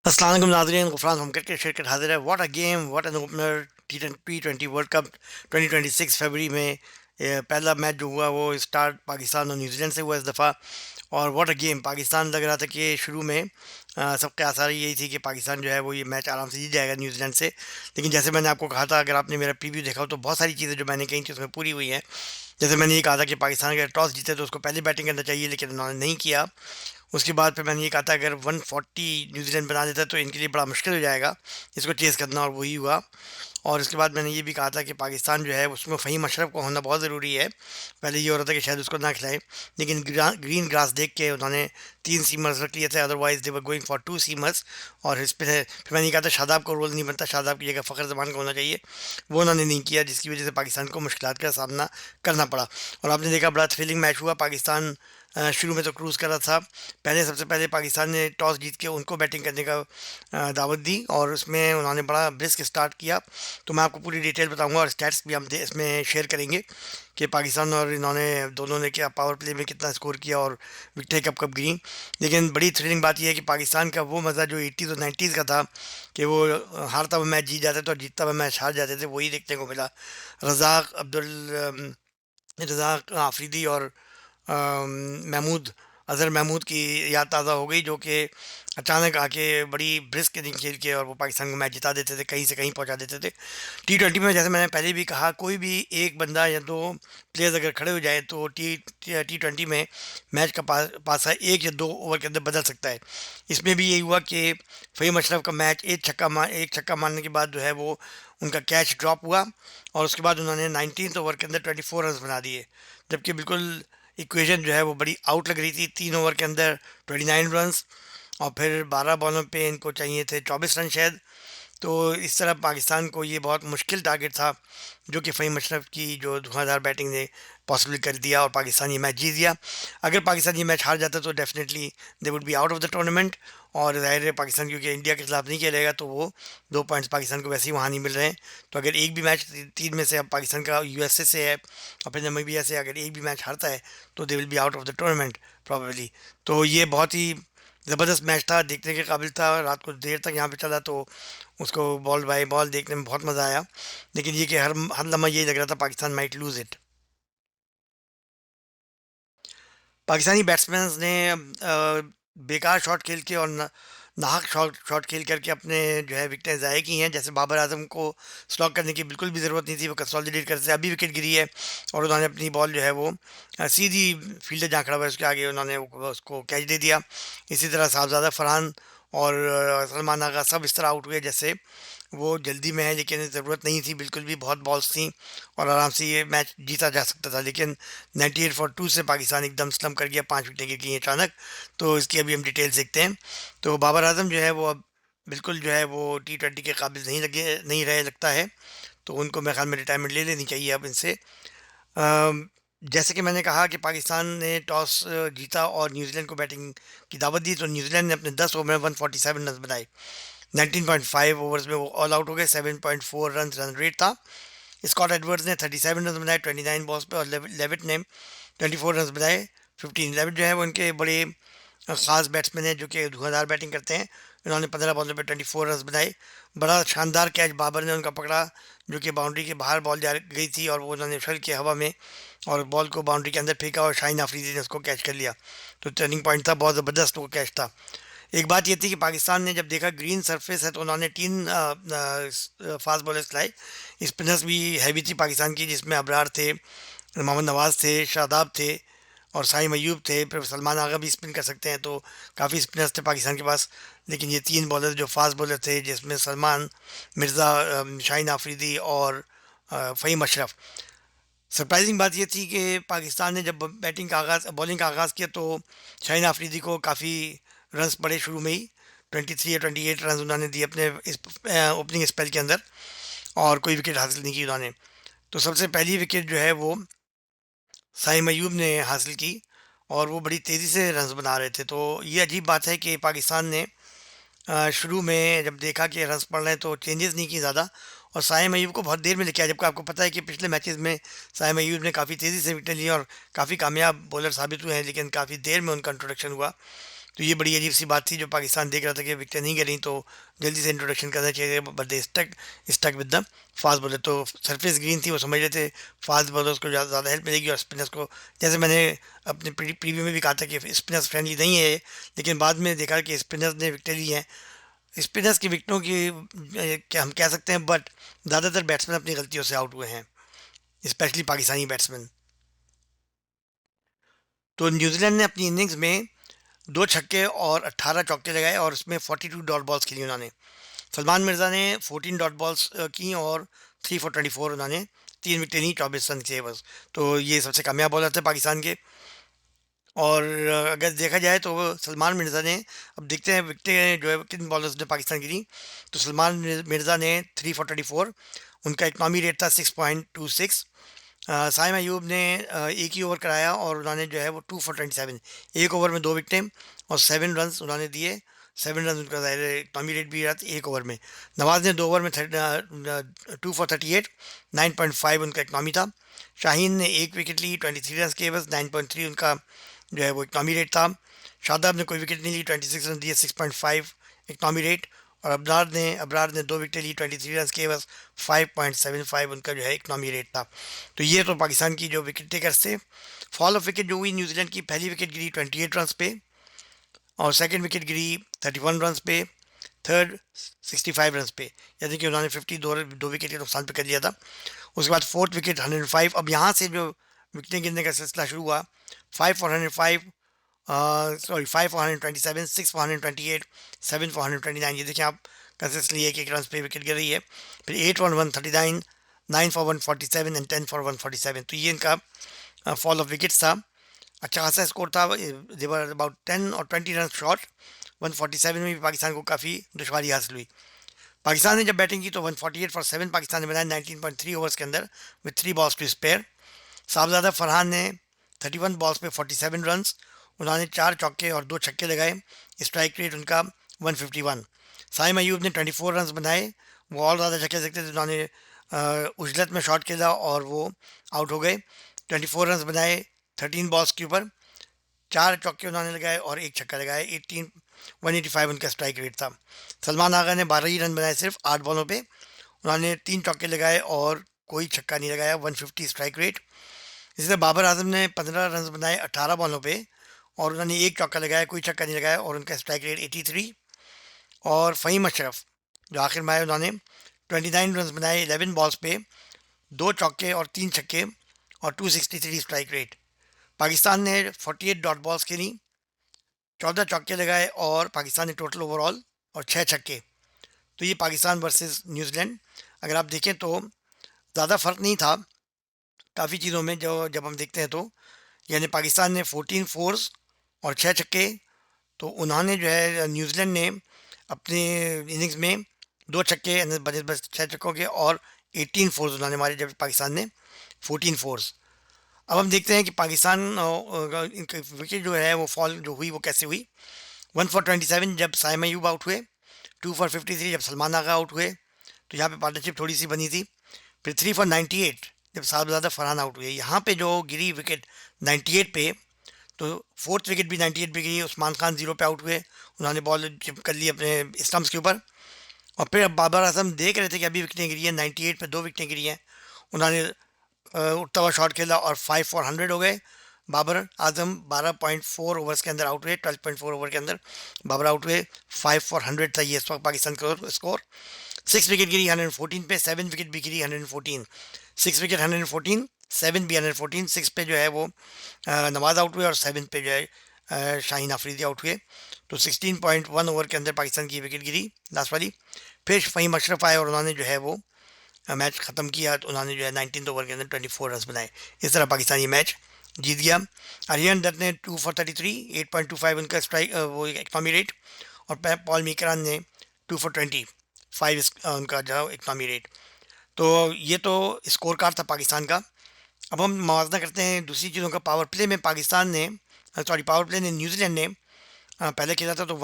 अस्सलाम वालेकुम नाज़रीन, गुफ़रान हम क्रिकेट शिरकत हाजिर है। What a game, what an opener. T20 world cup 2026 फरवरी में पहला मैच जो हुआ वो स्टार्ट पाकिस्तान और न्यूजीलैंड से हुआ इस दफ़ा। और व्हाट अ गेम, पाकिस्तान लग रहा था कि शुरू में सबके आसार यही थी कि पाकिस्तान जो है वो ये मैच आराम से जीत जाएगा न्यूजीलैंड से। लेकिन जैसे मैंने आपको कहा था, अगर आपने मेरा प्रीव्यू देखा हो तो बहुत सारी चीज़ें जो मैंने कही थी उसमें पूरी हुई हैं। जैसे मैंने ये कहा था कि पाकिस्तान अगर टॉस जीते तो उसको पहले बैटिंग करना चाहिए, लेकिन उन्होंने नहीं किया। उसके बाद फिर मैंने ये कहा था अगर 140 न्यूजीलैंड बना देता तो इनके लिए बड़ा मुश्किल हो जाएगा इसको चेज़ करना, और वही हुआ। और उसके बाद मैंने ये भी कहा था कि पाकिस्तान जो है उसमें फ़हीम अशरफ को होना बहुत ज़रूरी है। पहले ये हो रहा था कि शायद उसको ना खिलाएं, लेकिन ग्रीन ग्रास देख के उन्होंने 3 सीमर्स रख लिए थे, otherwise they were going for 2 seamers. और इस पे फिर मैंने ये कहा था शादाब को रोल नहीं बनता, शादाब की जगह फ़खर जमान को होना चाहिए। वो उन्होंने नहीं किया, जिसकी वजह से पाकिस्तान को मुश्किलात का सामना करना पड़ा। और आपने देखा बड़ा थ्रिलिंग मैच हुआ। पाकिस्तान शुरू में तो क्रूज़ कर रहा था। सबसे पहले पाकिस्तान ने टॉस जीत के उनको बैटिंग करने का दावत दी, और उसमें उन्होंने बड़ा ब्रिस्क स्टार्ट किया। तो मैं आपको पूरी डिटेल बताऊंगा और स्टैट्स भी हम इसमें शेयर करेंगे कि पाकिस्तान और इन्होंने दोनों ने क्या पावर प्ले में कितना स्कोर किया और विकेटें कब कब गिरी। लेकिन बड़ी थ्रिलिंग बात यह है कि पाकिस्तान का वो मज़ा जो 80s और 90s का था, कि वो हारता हुआ मैच जीत जाते थे और जीतता हुआ मैच हार जाते थे, वही देखने को मिला। रज़ाक रज़ाक आफरीदी और महमूद अज़हर महमूद की याद ताज़ा हो गई, जो कि अचानक आके बड़ी ब्रिस्क इनिंग खेल के और वो पाकिस्तान को मैच जिता देते थे, कहीं से कहीं पहुंचा देते थे। T20 में जैसे मैंने पहले भी कहा, कोई भी एक बंदा या दो प्लेयर्स अगर खड़े हो जाए तो T20 में मैच का पासा 1 या 2 ओवर के अंदर बदल सकता है। इसमें भी यही हुआ कि फ़हीम अशरफ का मैच एक छक्का मारने के बाद जो है वो उनका कैच ड्रॉप हुआ, और उसके बाद उन्होंने 19th ओवर के अंदर 24 रन बना दिए। जबकि बिल्कुल इक्वेशन जो है वो बड़ी आउट लग रही थी। 3 ओवर के अंदर 29 रन्स, और फिर 12 बॉलों पे इनको चाहिए थे 24 रन शायद। तो इस तरह पाकिस्तान को ये बहुत मुश्किल टारगेट था, जो कि फ़हीम अशरफ की जो धुआंधार बैटिंग ने पॉसिबल कर दिया, और पाकिस्तान ये मैच जीत गया। अगर पाकिस्तान ये मैच हार जाता तो definitely they would be out of the tournament. और ज़ाहिर है पाकिस्तान क्योंकि इंडिया के खिलाफ नहीं खेलेगा, तो वो 2 पॉइंट्स पाकिस्तान को वैसे ही वहाँ नहीं मिल रहे हैं। तो अगर एक भी मैच तीन में से, अब पाकिस्तान का यूएसए से है और फिर नमीबिया से, अगर एक भी मैच हारता है तो they will be out of the tournament probably. तो ये बहुत ही ज़बरदस्त मैच था, देखने के काबिल था। रात को देर तक यहाँ पे चला, तो उसको बॉल बाय बॉल देखने में बहुत मज़ा आया। लेकिन ये कि हर हर लम्हा यही लग रहा था Pakistan might loose it. Pakistani batsman ने बेकार शॉट खेल के और नाहक शॉट शॉट खेल करके अपने जो है विकेटें ज़ाय की हैं। जैसे बाबर आजम को स्लॉग करने की बिल्कुल भी ज़रूरत नहीं थी, वो कंसोलिडेट करते अभी विकेट गिरी है, और उन्होंने अपनी बॉल जो है वो सीधी फील्डर जहाँ खड़ा हुआ है उसके आगे उन्होंने उसको कैच दे दिया। इसी तरह साहबजादा फरहान और सलमान आगा सब इस तरह आउट हुए जैसे वो जल्दी में है, लेकिन ज़रूरत नहीं थी बिल्कुल भी, बहुत बॉल्स थी और आराम से ये मैच जीता जा सकता था। लेकिन 98 फॉर 2 से पाकिस्तान एकदम स्लम कर गया, 5 विकेटें गिर गई अचानक। तो इसकी अभी हम डिटेल देखते हैं। तो बाबर आजम जो है वो अब बिल्कुल जो है वो T20 के काबिल नहीं रहे लगता है। तो उनको मेरे ख्याल में रिटायरमेंट ले लेनी चाहिए अब इनसे। अम, जैसे कि मैंने कहा कि पाकिस्तान ने टॉस जीता और न्यूजीलैंड को बैटिंग की दावत दी, तो न्यूजीलैंड ने अपने 10 ओवर में 147 रन बनाए। 19.5 ओवर्स में वो ऑल आउट हो गए। 7.4 रन रेट था। स्कॉट एडवर्ड्स ने 37 रन बनाए 29 बॉल्स पे, और लेविट ने 24 रन बनाए 15। लेविट जो है वो उनके बड़े ख़ास बैट्समैन है जो कि धुआंधार बैटिंग करते हैं। इन्होंने 15 बॉलों पे 24 रन बनाए। बड़ा शानदार कैच बाबर ने उनका पकड़ा, जो कि बाउंड्री के बाहर बॉल जा गई थी, और वो उन्होंने उछल के हवा में और बॉल को बाउंड्री के अंदर फेंका, और शाहीन अफरीदी ने उसको कैच कर लिया। तो टर्निंग पॉइंट था, बहुत ज़बरदस्त वो कैच था। एक बात ये थी कि पाकिस्तान ने जब देखा ग्रीन सरफेस है तो उन्होंने 3 फास्ट बॉलर्स लाए। स्पिनर्स भी हैवी थी पाकिस्तान की, जिसमें अबरार थे, मोहम्मद नवाज़ थे, शादाब थे और साइम अयूब थे। फिर सलमान आगा भी स्पिन कर सकते हैं, तो काफ़ी स्पिनर्स थे पाकिस्तान के पास। लेकिन ये 3 बॉलर जो फास्ट बॉलर थे, जिसमें सलमान, मिर्ज़ा, शाहीन आफरीदी और फ़हीम अशरफ। सरप्राइजिंग बात ये थी कि पाकिस्तान ने जब बैटिंग का आगाज़ बॉलिंग का आगाज़ किया, तो शाहीन आफरीदी को काफ़ी रन्स पड़े शुरू में ही। 23 या 28 रन उन्होंने दिए अपने इस ओपनिंग स्पेल के अंदर, और कोई विकेट हासिल नहीं की उन्होंने। तो सबसे पहली विकेट जो है वो साइम अयूब ने हासिल की, और वो बड़ी तेज़ी से रन्स बना रहे थे। तो ये अजीब बात है कि पाकिस्तान ने शुरू में जब देखा कि रन्स पड़ रहे हैं तो चेंजेस नहीं की ज़्यादा, और साइम अयूब को बहुत देर में लेके आया। जबकि आपको पता है कि पिछले मैचेस में साइम अयूब ने काफ़ी तेज़ी से विकेट ली और काफ़ी कामयाब बॉलर साबित हुए हैं, लेकिन काफ़ी देर में उनका इंट्रोडक्शन हुआ। तो ये बड़ी अजीब-सी बात थी जो पाकिस्तान देख रहा था कि विकेटें नहीं गिरी तो जल्दी से इंट्रोडक्शन करना चाहिए, but they stuck with the fast bowler. तो सरफेस ग्रीन थी, वो समझ रहे थे फास्ट बॉलर्स को ज़्यादा ज़्यादा हेल्प मिलेगी और स्पिनर्स को, जैसे मैंने अपने प्रीव्यू में भी कहा था कि स्पिनर्स फ्रेंडली नहीं है ये, लेकिन बाद में देखा कि स्पिनर्स ने विकेटें ली हैं। स्पिनर्स की विकेटों की क्या हम कह सकते हैं, बट ज़्यादातर बैट्समैन अपनी गलतियों से आउट हुए हैं, स्पेशली पाकिस्तानी बैट्समैन। तो न्यूजीलैंड ने अपनी इनिंग्स में 2 छक्के और 18 चौके लगाए और उसमें 42 डॉट बॉल्स खेली उन्होंने। सलमान मिर्ज़ा ने 14 डॉट बॉल्स की और 3 फॉर 24 उन्होंने 3 विकेटें ली 24 रन से बस। तो ये सबसे कामयाब बॉलर थे पाकिस्तान के। और अगर देखा जाए तो सलमान मिर्ज़ा ने, अब देखते हैं विकेटें जो है किन बॉलर्स ने पाकिस्तान की दी। तो सलमान मिर्ज़ा ने 3 फॉर 24, उनका इकनॉमी रेट था 6.26। साइम अयूब ने एक ही ओवर कराया और उन्होंने जो है वो 2 फॉर 27, एक ओवर में 2 विकेटें और 7 रन उन्होंने दिए। 7 रन उनका ज़ाहिर है इकनॉमी रेट भी रहा था एक ओवर में। नवाज ने 2 ओवर में 2 फॉर 38, 9.5 उनका इकनॉमी था। शाहीन ने एक विकेट ली 23 रन के बस, 9.3 उनका जो है वो इकनॉमी रेट था। शादाब ने कोई विकेट नहीं ली, 26 रन दिए, 6.5 इकनॉमी रेट। और अबरार ने 2 विकेट ली 23 रन के बस, 5.75 उनका जो है इकनॉमी रेट था। तो ये तो पाकिस्तान की जो विकेट टेकर्स थे। फॉल ऑफ विकेट जो हुई, न्यूजीलैंड की पहली विकेट गिरी 28 रन पे और सेकंड विकेट गिरी 31 रन पे, थर्ड 65 रन पे, यानी कि उन्होंने 52 विकेट के नुकसान पे कर लिया था। उसके बाद फोर्थ विकेट 105। अब यहाँ से जो विकेटें गिरने का सिलसिला शुरू हुआ, 5 for 105, sorry 5 for 127, 6 for 128, 7 for 129। ये देखिए आप कंसिस्टेंटली एक एक रन पे विकेट गिर रही है। फिर 8 फॉर 139, 9 फॉर 147 एंड 10 फॉर 147। तो ये इनका फॉल ऑफ विकेट्स था। अच्छा खासा स्कोर था, देवर अबाउट 10 और 20 रन शॉट। 147 में भी पाकिस्तान को काफ़ी दुश्वारी हासिल हुई। पाकिस्तान ने जब बैटिंग की तो 148 फॉर 7 पाकिस्तान ने बनाया 19.3 ओवर्स के अंदर with 3 balls to spare. Sahibzada Farhan ने 31 बॉल्स पे 47 रन, उन्होंने 4 चौके और 2 छक्के लगाए। स्ट्राइक रेट उनका 151। साइम अयूब ने 24 रन बनाए, वो और ज़्यादा छक्के सकते थे, उन्होंने उजलत में शॉट खेला और वो आउट हो गए। 24 रन बनाए 13 बॉल्स के ऊपर, 4 चौके उन्होंने लगाए और 1 छक्का लगाए। 185 उनका स्ट्राइक रेट था। सलमान आगा ने 12 ही रन बनाए सिर्फ 8 बॉलों पे, उन्होंने 3 चौके लगाए और कोई छक्का नहीं लगाया। 150 स्ट्राइक रेट। इसी तरह बाबर आजम ने 15 रन बनाए 18 बॉलों पे और उन्होंने 1 चौका लगाया, कोई छक्का नहीं लगाया और उनका स्ट्राइक रेट 83। और फ़हीम अशरफ जो आखिर में आए, उन्होंने 29 रन बनाए 11 बॉल्स पे, 2 चौके और 3 छक्के और 263 स्ट्राइक रेट। पाकिस्तान ने 48 डॉट बॉल्स खेली, 14 चौके लगाए और पाकिस्तान ने टोटल ओवरऑल और 6 छक्के। तो ये पाकिस्तान वर्सेस न्यूजीलैंड, अगर आप देखें तो ज़्यादा फ़र्क नहीं था काफ़ी चीज़ों में जो जब हम देखते हैं तो, यानी पाकिस्तान ने 14 फोर्स और 6 छक्के, तो उन्होंने जो है न्यूजीलैंड ने अपने इनिंग्स में 2 छक्के बचे बस 6 छक्कों के और 18 फोर्स उन्होंने मारे, जब पाकिस्तान ने 14 फोर्स। अब हम देखते हैं कि पाकिस्तान इनका विकेट जो है वो फॉल जो हुई वो कैसे हुई। 1 फॉर 27 जब साइम अयूब आउट हुए, 2 फॉर 53 जब सलमान आगा आउट हुए, तो यहाँ पे पार्टनरशिप थोड़ी सी बनी थी। फिर 3 फॉर 98 जब साहबजादा फरहान आउट हुए, यहाँ पे जो गिरी विकेट 98 पे, तो फोर्थ विकेट भी 98 पे गिरी। उस्मान खान 0 पे आउट हुए, उन्होंने बॉल चिप कर ली अपने स्टम्प्स के ऊपर। और फिर अब बाबर आजम देख रहे थे कि अभी विकेटें गिरी हैं, 98 पे 2 विकेटें गिरी हैं, उन्होंने उठता हुआ शॉट खेला और 5 फॉर 100 हो गए। बाबर आजम 12.4 ओवर्स के अंदर आउट हुए, 12.4 ओवर के अंदर बाबर आउट हुए। 5 फॉर 100 था ये इस वक्त पाकिस्तान का स्कोर। 6 विकेट गिरी 114 पे, 7 विकेट भी गिरी 114। 6 विकेट 114, 7 भी 114। 6 पे जो है वो नवाज आउट हुए और 7 पे जो है शाहीन आफरीदी आउट हुए। तो 16.1 ओवर के अंदर पाकिस्तान की विकेट गिरी लास्ट वाली। फिर फ़हीम अशरफ आए और उन्होंने जो है वो मैच ख़त्म किया, तो उन्होंने जो है 19 ओवर के अंदर 24 रन बनाए। इस तरह पाकिस्तान ये मैच जीत गया। आर्यन दत्त ने 2 फॉर 33, 8.25 उनका स्ट्राइक वो इकनॉमी रेट। और पॉल मीकरान ने 2 फॉर 25 उनका जो इकनॉमी रेट। तो ये तो स्कोर कार्ड था पाकिस्तान का। अब हम मुआवजा करते हैं दूसरी चीज़ों का। पावर प्ले में पाकिस्तान ने, सॉरी पावर प्ले ने न्यूजीलैंड ने पहले खेला था, तो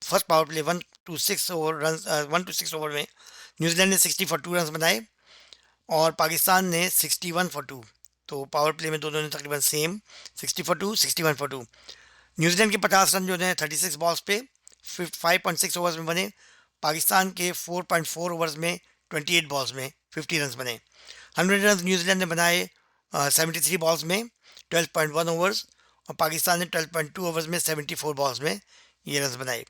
first power play 1 to 6 over में न्यूजीलैंड ने 60 फॉर 2 रन बनाए और पाकिस्तान ने 61 फॉर 2। तो पावर प्ले में दोनों ने तकरीबन सेम 60 फॉर 2, 61 फॉर 2। न्यूजीलैंड के 50 रन जो है 36 बॉल्स पे 5.6 ओवर्स में बने। पाकिस्तान के 4.4 ओवर्स में 28 बॉल्स में 50 रन बने। 100 रन न्यूजीलैंड ने बनाए 73 बॉल्स में 12.1 ओवर्स, और पाकिस्तान ने 12.2 ओवर्स में 74 बॉल्स में ये रन बनाए।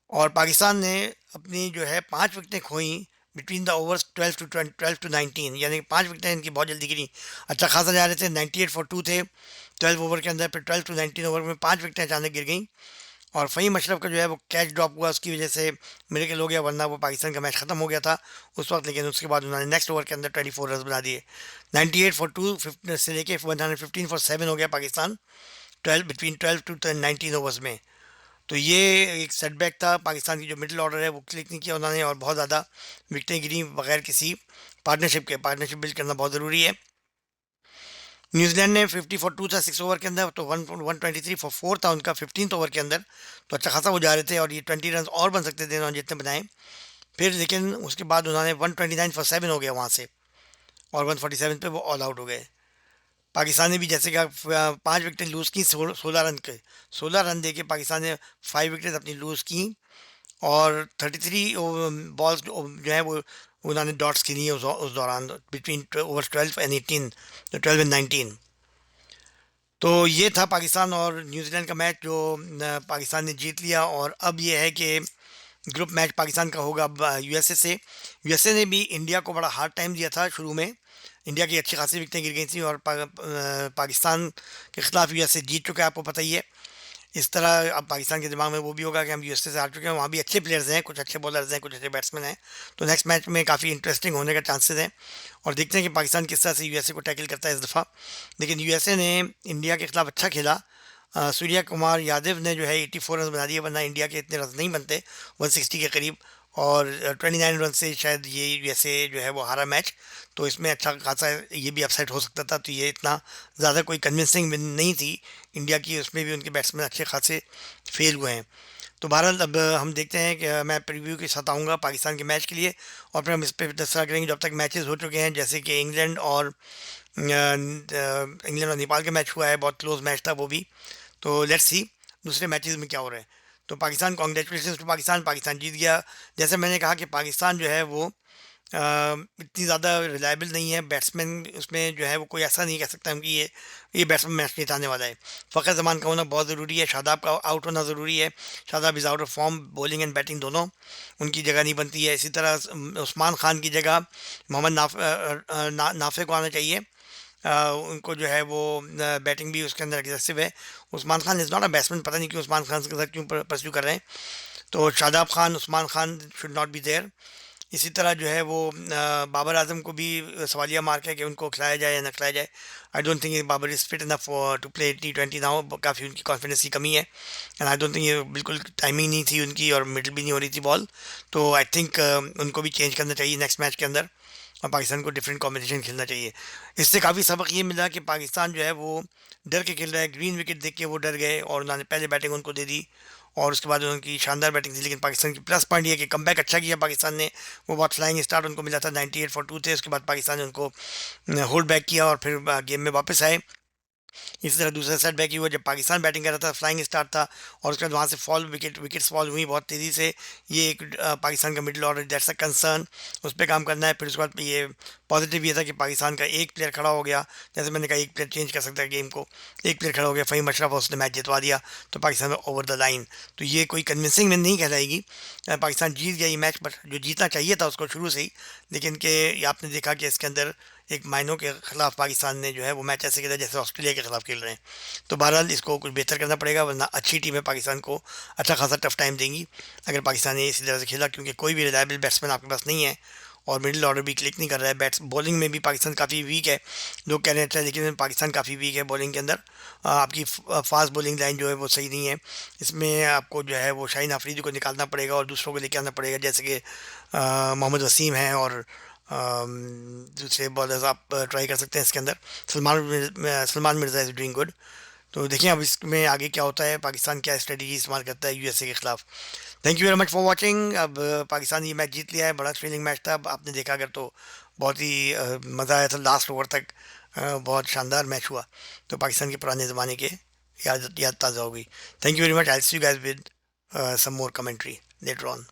और पाकिस्तान ने अपनी जो है 5 विकेटें खोई बिटवीन द ओवर्स 12 टू 19, यानी 5 विकेटें इनकी बहुत जल्दी गिरी। अच्छा खासा जा रहे थे, 98 फॉर 2 थे 12 ओवर के अंदर, फिर 12 टू 19 ओवर में 5 विकेटें अचानक गिर गई। और फ़हीम अशरफ का जो है वो कैच ड्रॉप हुआ, उसकी वजह से मिरेकल हो गया, वरना वो पाकिस्तान का मैच ख़त्म हो गया था उस वक्त। लेकिन उसके बाद उन्होंने नेक्स्ट ओवर के अंदर 24 रन बना दिए। 98 फॉर 2 से लेके 115 फॉर 7 हो गया पाकिस्तान 12 टू 19 ओवर्स में। तो ये एक सेटबैक था। पाकिस्तान की जो मिडिल ऑर्डर है वो क्लिक नहीं किया उन्होंने, और बहुत ज़्यादा विकटें गिरी बगैर किसी पार्टनरशिप के। पार्टनरशिप बिल्ड करना बहुत ज़रूरी है। न्यूजीलैंड ने 50 फॉर 2 था 6 ओवर के अंदर, तो 123 फॉर 4 था उनका 15th ओवर के अंदर। तो अच्छा खासा वो जा रहे थे, और ये 20 रन और बन सकते थे उन्होंने जितने बनाए। फिर लेकिन उसके बाद उन्होंने 129 फॉर 7 हो गया वहाँ से, और 147 पे वो ऑल आउट हो गए। पाकिस्तान ने भी जैसे कि 5 विकेटें लूज़ की 16 रन के, 16 रन दे के पाकिस्तान ने 5 विकेट अपनी लूज़ की। और 33 बॉल्स जो है वो उन्होंने डॉट्स खेली है उस दौरान, बिटवीन ओवर 12 एंड 18, तो 12 एंड 19। तो ये था पाकिस्तान और न्यूजीलैंड का मैच, जो पाकिस्तान ने जीत लिया। और अब ये है कि ग्रुप मैच पाकिस्तान का होगा अब यूएसए से। यूएसए ने भी इंडिया को बड़ा हार्ड टाइम दिया था शुरू में। इंडिया की अच्छी खासी विकेटें गिर गई थी, और पाकिस्तान के ख़िलाफ़ यूएसए जीत चुका है, आपको पता ही है। इस तरह अब पाकिस्तान के दिमाग में वो भी होगा कि हम यूएसए से हार चुके हैं। वहाँ भी अच्छे प्लेयर्स हैं, कुछ अच्छे बॉलर्स हैं, कुछ अच्छे बैट्समैन हैं। तो नेक्स्ट मैच में काफ़ी इंटरेस्टिंग होने का चांसेस हैं, और देखते हैं कि पाकिस्तान किस तरह से यूएसए को टैकल करता है इस दफ़ा। लेकिन यूएसए ने इंडिया के खिलाफ अच्छा खेला। सूर्या कुमार यादव ने जो है 84 रन बना दिए, वरना इंडिया के इतने रन नहीं बनते 160 के करीब। और 29 रन से शायद ये यूएसए जो है वो हारा मैच। तो इसमें अच्छा खासा ये भी अपसेट हो सकता था, तो ये इतना ज़्यादा कोई कन्विंसिंग विन नहीं थी इंडिया की। उसमें भी उनके बैट्समैन अच्छे खासे फेल हुए हैं। तो बहरहाल अब हम देखते हैं कि मैं प्रीव्यू के साथ आऊँगा पाकिस्तान के मैच के लिए, और फिर हम इस पर दस्तरा करेंगे जब तक मैचेस हो चुके हैं, जैसे कि इंग्लैंड और नेपाल का मैच हुआ है, बहुत क्लोज मैच था वो भी। तो लेट्स सी दूसरे मैचेस में क्या हो रहा है। तो पाकिस्तान, कॉन्ग्रेचुलेशन टू पाकिस्तान, पाकिस्तान जीत गया। जैसे मैंने कहा कि पाकिस्तान जो है वो इतनी ज़्यादा रिलायबल नहीं है बैट्समैन। उसमें जो है वो कोई ऐसा नहीं कह सकता हम कि ये बैट्समैन मैच जिताने वाला है। फ़खर जमान का होना बहुत ज़रूरी है, शादाब का आउट होना ज़रूरी है। Shadab is out of form, bowling and batting दोनों, उनकी जगह नहीं बनती है। इसी तरह उस्मान खान की जगह मोहम्मद नाफे को आना चाहिए। उनको जो है वो बैटिंग भी उसके अंदर एग्रेसिव है। Usman Khan is not a batsman, पता नहीं क्यों उस्मान खान के साथ क्यों परस्यू कर रहे हैं। तो Shadab Khan, Usman Khan should not be there. इसी तरह जो है वो बाबर आजम को भी सवालिया मार्क है कि उनको खिलाया जाए या न खिलाया जाए। I don't think Babar is fit enough to play T20 now. काफ़ी उनकी कॉन्फिडेंस की कमी है, एंड आई डोंट थिंक ये बिल्कुल टाइमिंग नहीं थी उनकी, और मिडल भी नहीं हो रही थी बॉल। तो आई थिंक उनको भी चेंज करना चाहिए नेक्स्ट मैच के अंदर, और पाकिस्तान को डिफरेंट कॉम्बिनेशन खेलना चाहिए। इससे काफ़ी सबक ये मिला कि पाकिस्तान जो है वो डर के खेल रहा है। ग्रीन विकेट देख के वो डर गए, और उन्होंने पहले बैटिंग उनको दे दी, और उसके बाद उनकी शानदार बैटिंग थी। लेकिन पाकिस्तान की प्लस पॉइंट ये कि कमबैक अच्छा किया पाकिस्तान ने। वो बहुत फ्लाइंग स्टार्ट उनको मिला था, 98 फॉर 2 थे। उसके बाद पाकिस्तान ने उनको होल्ड बैक किया, और फिर गेम में वापस आए। इसी तरह दूसरा सेट बैक ही हुआ जब पाकिस्तान बैटिंग कर रहा था, फ्लाइंग स्टार्ट था, और उसके बाद वहाँ से विकेट्स फॉल हुई बहुत तेज़ी से। ये एक पाकिस्तान का middle order, that's a concern, उस पर काम करना है। फिर उसके बाद ये पॉजिटिव ये था कि पाकिस्तान का एक प्लेयर खड़ा हो गया। जैसे मैंने कहा, एक प्लेयर चेंज कर सकता है गेम को। एक प्लेयर खड़ा हो गया, फ़हीम अशरफ, और उसने मैच जितवा दिया। तो पाकिस्तान में ओवर द लाइन। तो ये कोई कन्विंसिंग विन नहीं कहलाएगी। पाकिस्तान जीत गया ये मैच, पर जो जीतना चाहिए था उसको शुरू से ही। लेकिन कि आपने देखा कि इसके अंदर एक मायनों के ख़िलाफ़ पाकिस्तान ने जो है वो मैच ऐसे खेला जैसे ऑस्ट्रेलिया के ख़िलाफ़ खेल रहे हैं। तो बहरहाल इसको कुछ बेहतर करना पड़ेगा, वरना अच्छी टीमें पाकिस्तान को अच्छा खासा टफ टाइम देंगी अगर पाकिस्तान ने इसी तरह से खेला, क्योंकि कोई भी रिलायबल बैट्समैन आपके पास नहीं है, और मिडिल ऑर्डर भी क्लिक नहीं कर रहा है। बॉलिंग में भी पाकिस्तान काफ़ी वीक है। लोग कह रहे हैं अच्छा, लेकिन पाकिस्तान काफ़ी वीक है बॉलिंग के अंदर। आपकी फास्ट बॉलिंग लाइन जो है वो सही नहीं है। इसमें आपको जो है वो शाहीन अफरीदी को निकालना पड़ेगा और दूसरों को लेके आना पड़ेगा, जैसे कि मोहम्मद वसीम हैं, और दूसरे बॉलर्स आप ट्राई कर सकते हैं इसके अंदर। Salman Mirza is doing good. तो देखिए अब इसमें आगे क्या होता है, पाकिस्तान क्या स्ट्रेटजी इस्तेमाल करता है यूएसए के खिलाफ। Thank you very much for watching. अब पाकिस्तान ये मैच जीत लिया है, बड़ा थ्रिलिंग मैच था। अब आपने देखा अगर तो बहुत ही मज़ा आया था लास्ट ओवर तक। बहुत शानदार मैच हुआ। तो पाकिस्तान के पुराने ज़माने के याद याद ताज़ा हो गई। Thank you very much. I see you guys with some more commentary later on.